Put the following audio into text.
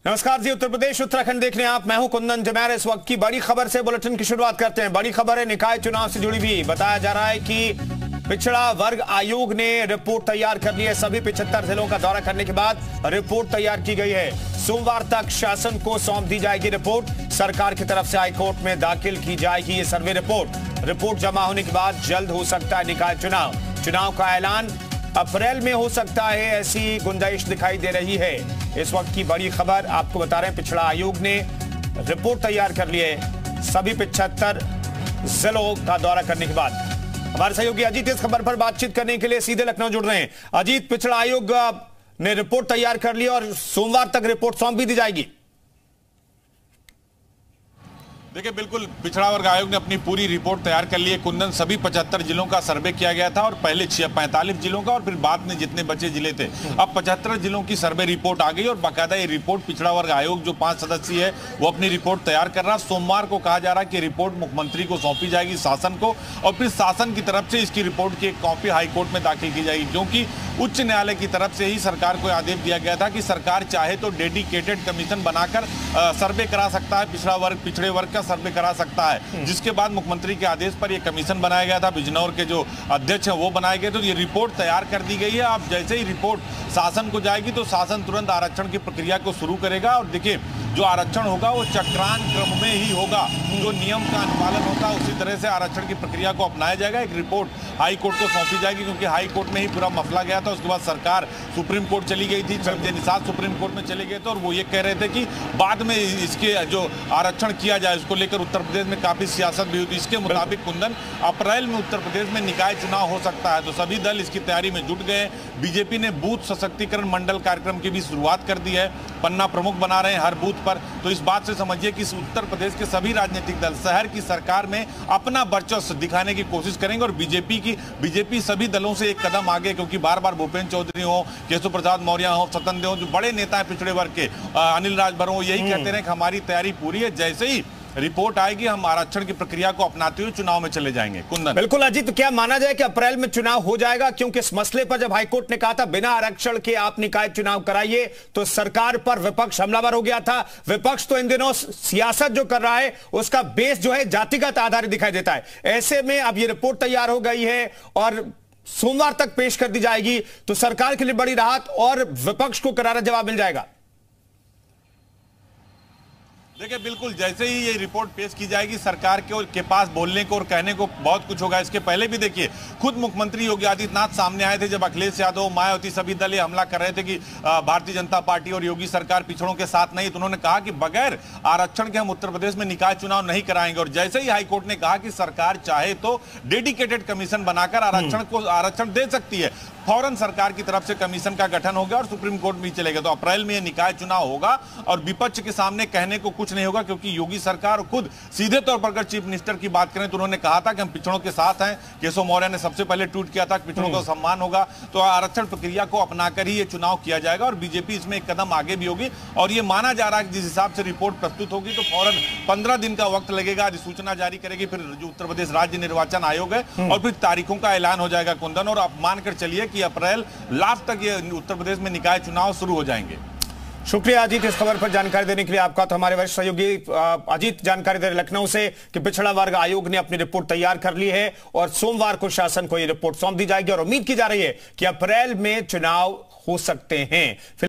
नमस्कार जी, उत्तर प्रदेश उत्तराखंड देख रहे हैं आप। मैं हूं कुंदन जमैर। इस वक्त की बड़ी खबर से बुलेटिन की शुरुआत करते हैं। बड़ी खबर है निकाय चुनाव से जुड़ी हुई। बताया जा रहा है कि पिछड़ा वर्ग आयोग ने रिपोर्ट तैयार कर ली है। सभी 75 जिलों का दौरा करने के बाद रिपोर्ट तैयार की गई है। सोमवार तक शासन को सौंप दी जाएगी रिपोर्ट। सरकार की तरफ से हाईकोर्ट में दाखिल की जाएगी ये सर्वे रिपोर्ट जमा होने के बाद जल्द हो सकता है निकाय चुनाव का ऐलान अप्रैल में हो सकता है, ऐसी गुंजाइश दिखाई दे रही है। इस वक्त की बड़ी खबर आपको बता रहे हैं, पिछड़ा आयोग ने रिपोर्ट तैयार कर ली है सभी 75 जिलों का दौरा करने के बाद। हमारे सहयोगी अजीत इस खबर पर बातचीत करने के लिए सीधे लखनऊ जुड़ रहे हैं। अजीत, पिछड़ा आयोग ने रिपोर्ट तैयार कर ली और सोमवार तक रिपोर्ट सौंप भी दी जाएगी। देखिए, बिल्कुल पिछड़ा वर्ग आयोग ने अपनी पूरी रिपोर्ट तैयार कर ली है। कुंदन, सभी 75 जिलों का सर्वे किया गया था और पहले 45 जिलों का और फिर बाद में जितने बचे जिले थे, अब 75 जिलों की सर्वे रिपोर्ट आ गई और बाकायदा ये रिपोर्ट पिछड़ा वर्ग आयोग जो 5 सदस्यीय है वो अपनी रिपोर्ट तैयार कर रहा है। सोमवार को कहा जा रहा है कि रिपोर्ट मुख्यमंत्री को सौंपी जाएगी, शासन को, और फिर शासन की तरफ से इसकी रिपोर्ट की एक कॉपी हाईकोर्ट में दाखिल की जाएगी, क्योंकि उच्च न्यायालय की तरफ से ही सरकार को आदेश दिया गया था कि सरकार चाहे तो डेडिकेटेड कमीशन बनाकर सर्वे करा सकता है, पिछड़े वर्ग का सर्वे करा सकता है। जिसके बाद मुख्यमंत्री के आदेश पर यह कमीशन बनाया गया था। बिजनौर के जो अध्यक्ष हैं वो बनाए गए, तो ये रिपोर्ट तैयार कर दी गई है। अब जैसे ही रिपोर्ट शासन को जाएगी तो शासन तुरंत आरक्षण की प्रक्रिया को शुरू करेगा। और देखिए, जो आरक्षण होगा वो चक्रांत क्रम में ही होगा, जो नियम का अनुपालन होता है उसी तरह से आरक्षण की प्रक्रिया को अपनाया जाएगा। एक रिपोर्ट हाई कोर्ट को सौंपी जाएगी, क्योंकि हाई कोर्ट में ही पूरा मसला गया था। उसके बाद सरकार सुप्रीम कोर्ट चली गई थी, निषाद सुप्रीम कोर्ट में चले गए थे और वो ये कह रहे थे कि बाद में इसके जो आरक्षण किया जाए उसको लेकर उत्तर प्रदेश में काफी सियासत भी हुई। इसके मुताबिक कुंदन, अप्रैल में उत्तर प्रदेश में निकाय चुनाव हो सकता है, तो सभी दल इसकी तैयारी में जुट गए। बीजेपी ने बूथ सशक्तिकरण मंडल कार्यक्रम की भी शुरुआत कर दी है, पन्ना प्रमुख बना रहे हैं हर बूथ पर। तो इस बात से समझिए कि उत्तर प्रदेश के सभी राजनीतिक दल शहर की सरकार में अपना वर्चस्व दिखाने की कोशिश करेंगे और बीजेपी सभी दलों से एक कदम आगे, क्योंकि बार बार भूपेन्द्र चौधरी हो, केशव प्रसाद मौर्य हो, स्वतंत्र देव हो, जो बड़े नेता है पिछड़े वर्ग के, अनिल राजभर हो, यही कहते रहे कि हमारी तैयारी पूरी है, जैसे ही रिपोर्ट आएगी हम आरक्षण की प्रक्रिया को अपनाते हुए चुनाव में चले जाएंगे। कुंदन, बिल्कुल अजीत, तो क्या माना जाए कि अप्रैल में चुनाव हो जाएगा? क्योंकि इस मसले पर जब हाईकोर्ट ने कहा था बिना आरक्षण के आप निकाय चुनाव कराइए, तो सरकार पर विपक्ष हमलावर हो गया था। विपक्ष तो इन दिनों सियासत जो कर रहा है उसका बेस जो है जातिगत आधारित दिखाई देता है। ऐसे में अब ये रिपोर्ट तैयार हो गई है और सोमवार तक पेश कर दी जाएगी, तो सरकार के लिए बड़ी राहत और विपक्ष को करारा जवाब मिल जाएगा। देखिए, बिल्कुल जैसे ही ये रिपोर्ट पेश की जाएगी सरकार के पास बोलने को और कहने को बहुत कुछ होगा। इसके पहले भी देखिए, खुद मुख्यमंत्री योगी आदित्यनाथ सामने आए थे जब अखिलेश यादव, मायावती, सभी दल ये हमला कर रहे थे कि भारतीय जनता पार्टी और योगी सरकार पिछड़ों के साथ नहीं, तो उन्होंने कहा कि बगैर आरक्षण के हम उत्तर प्रदेश में निकाय चुनाव नहीं कराएंगे। और जैसे ही हाईकोर्ट ने कहा कि सरकार चाहे तो डेडिकेटेड कमीशन बनाकर आरक्षण दे सकती है, फौरन सरकार की तरफ से कमीशन का गठन हो गया और सुप्रीम कोर्ट में चले गए। तो अप्रैल में यह निकाय चुनाव होगा और विपक्ष के सामने कहने को कुछ नहीं होगा, क्योंकि योगी सरकार खुद सीधे तौर पर अगर चीफ मिनिस्टर की बात करें तो उन्होंने कहा था कि हम पिछड़ों के साथ हैं। केशव मौर्य ने सबसे पहले ट्वीट किया था कि पिछड़ों का सम्मान होगा, तो आरक्षण प्रक्रिया को अपनाकर ही ये चुनाव किया जाएगा और बीजेपी इसमें एक कदम आगे भी होगी। और ये माना जा रहा है कि जिस हिसाब से रिपोर्ट प्रस्तुत होगी तो फौरन 15 दिन का वक्त लगेगा, अधिसूचना जारी करेगी फिर जो उत्तर प्रदेश राज्य निर्वाचन आयोग है, और फिर तारीखों का ऐलान हो जाएगा। कुंदन, और आप मानकर चलिए कि अप्रैल लास्ट तक ये उत्तर प्रदेश में निकाय चुनाव शुरू हो जाएंगे। शुक्रिया अजीत इस खबर पर जानकारी देने के लिए आपका। तो हमारे वरिष्ठ सहयोगी अजीत जानकारी दे रहे लखनऊ से कि पिछड़ा वर्ग आयोग ने अपनी रिपोर्ट तैयार कर ली है और सोमवार को शासन को यह रिपोर्ट सौंप दी जाएगी और उम्मीद की जा रही है कि अप्रैल में चुनाव हो सकते हैं।